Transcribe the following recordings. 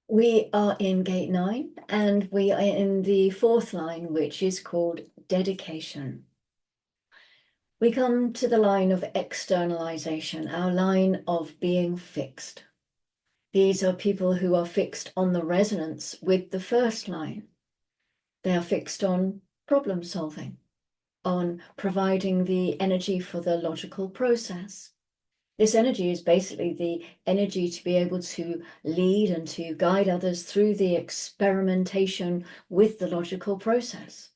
We are in gate 9 and we are in the 4th line, which is called dedication. We come to the line of externalisation, our line of being fixed. These are people who are fixed on the resonance with the 1st line. They are fixed on problem solving, on providing the energy for the logical process. This energy is basically the energy to be able to lead and to guide others through the experimentation with the logical process.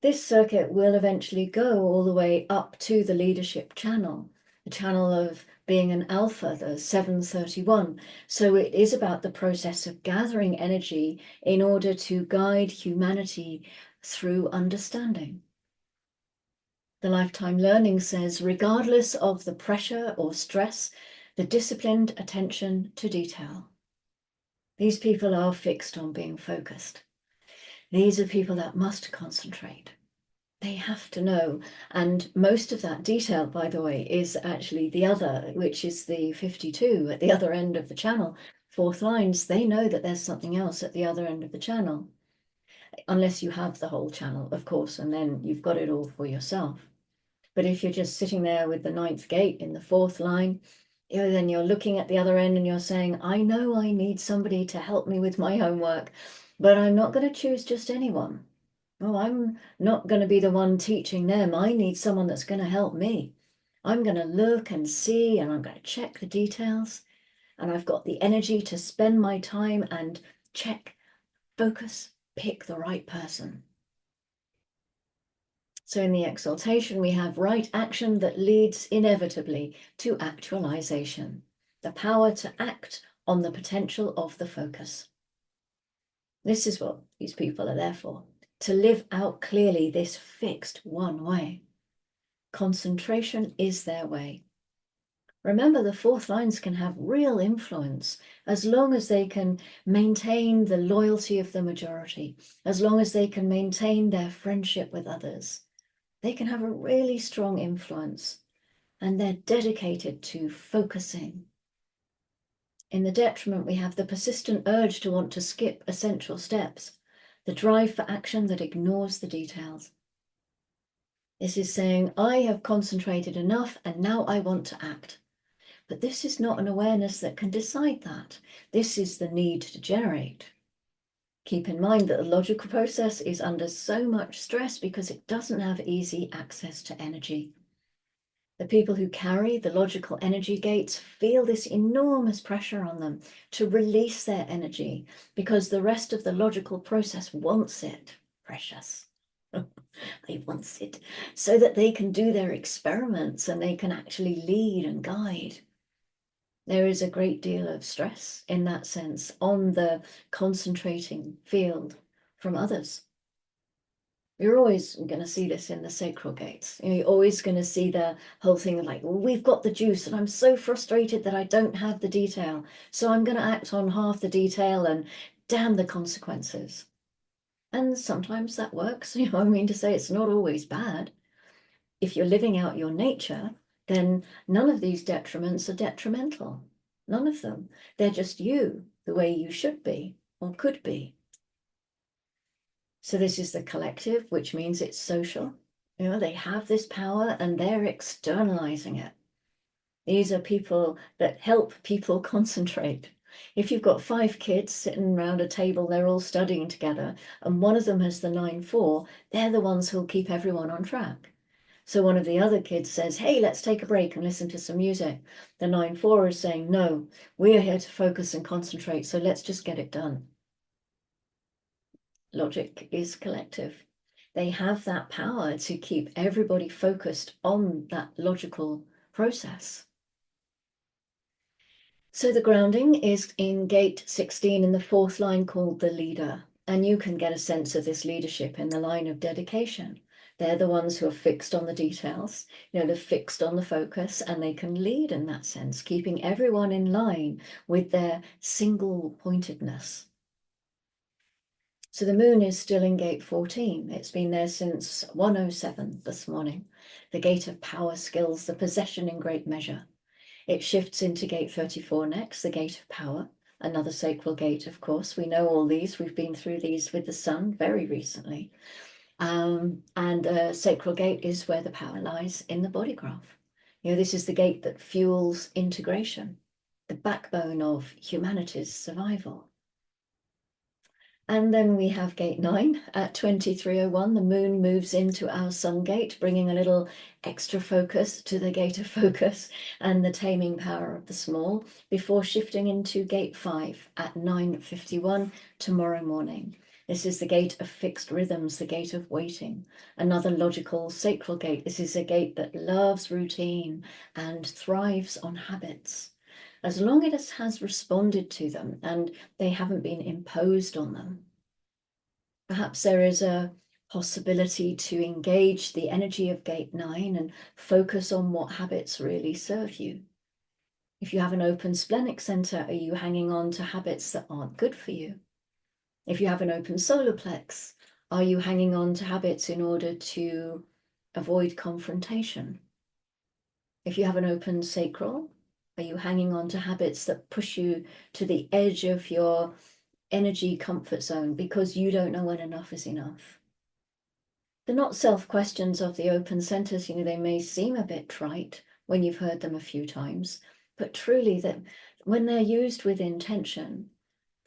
This circuit will eventually go all the way up to the leadership channel, the channel of being an alpha, the 731. So it is about the process of gathering energy in order to guide humanity through understanding. The lifetime learning says, regardless of the pressure or stress, the disciplined attention to detail. These people are fixed on being focused. These are people that must concentrate. They have to know. And most of that detail, by the way, is actually the other, which is the 52 at the other end of the channel. 4th lines, they know that there's something else at the other end of the channel. Unless you have the whole channel, of course, and then you've got it all for yourself. But if you're just sitting there with the 9th gate in the 4th line, then you're looking at the other end and you're saying, I know I need somebody to help me with my homework, but I'm not going to choose just anyone. Oh, I'm not going to be the one teaching them. I need someone that's going to help me. I'm going to look and see, and I'm going to check the details. And I've got the energy to spend my time and check, focus, pick the right person. So in the exaltation, we have right action that leads inevitably to actualization, the power to act on the potential of the focus. This is what these people are there for, to live out clearly this fixed one way. Concentration is their way. Remember, the 4th lines can have real influence as long as they can maintain the loyalty of the majority, as long as they can maintain their friendship with others. They can have a really strong influence, and they're dedicated to focusing. In the detriment, we have the persistent urge to want to skip essential steps, the drive for action that ignores the details. This is saying, I have concentrated enough and now I want to act. But this is not an awareness that can decide that. This is the need to generate. Keep in mind that the logical process is under so much stress because it doesn't have easy access to energy. The people who carry the logical energy gates feel this enormous pressure on them to release their energy because the rest of the logical process wants it. Precious. They want it so that they can do their experiments and they can actually lead and guide. There is a great deal of stress in that sense on the concentrating field from others. You're always going to see this in the sacral gates. You're always going to see the whole thing like, well, we've got the juice and I'm so frustrated that I don't have the detail. So I'm going to act on half the detail and damn the consequences. And sometimes that works. I mean to say it's not always bad. If you're living out your nature, then none of these detriments are detrimental. None of them. They're just you, the way you should be or could be. So this is the collective, which means it's social. They have this power and they're externalizing it. These are people that help people concentrate. If you've got 5 kids sitting around a table, they're all studying together, and one of them has the 9-4, they're the ones who'll keep everyone on track. So one of the other kids says, hey, let's take a break and listen to some music. The 9-4 is saying, no, we're here to focus and concentrate, so let's just get it done. Logic is collective. They have that power to keep everybody focused on that logical process. So the grounding is in gate 16 in the 4th line called the leader. And you can get a sense of this leadership in the line of dedication. They're the ones who are fixed on the details, they're fixed on the focus, and they can lead in that sense, keeping everyone in line with their single pointedness. So the moon is still in gate 14. It's been there since 107 this morning. The gate of power, skills, the possession in great measure. It shifts into gate 34 next, the gate of power, another sacral gate, of course. We know all these. We've been through these with the sun very recently. And a sacral gate is where the power lies in the body graph. This is the gate that fuels integration, the backbone of humanity's survival. And then we have gate 9 at 2301. The moon moves into our sun gate, bringing a little extra focus to the gate of focus and the taming power of the small, before shifting into gate 5 at 9:51 tomorrow morning. This is the gate of fixed rhythms, the gate of waiting, another logical sacral gate. This is a gate that loves routine and thrives on habits. As long as it has responded to them and they haven't been imposed on them. Perhaps there is a possibility to engage the energy of gate 9 and focus on what habits really serve you. If you have an open splenic center, are you hanging on to habits that aren't good for you? If you have an open solar plex, are you hanging on to habits in order to avoid confrontation? If you have an open sacral, are you hanging on to habits that push you to the edge of your energy comfort zone because you don't know when enough is enough? They're not self-questions of the open centers. They may seem a bit trite when you've heard them a few times, but truly that when they're used with intention,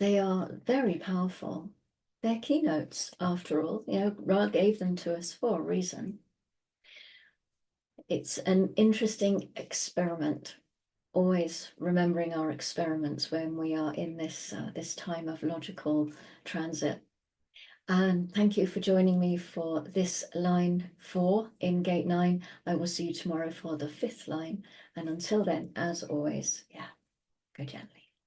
they are very powerful. They're keynotes, after all. Ra gave them to us for a reason. It's an interesting experiment, always remembering our experiments when we are in this time of logical transit. And thank you for joining me for this line 4 in gate 9. I will see you tomorrow for the 5th line. And until then, as always, go gently.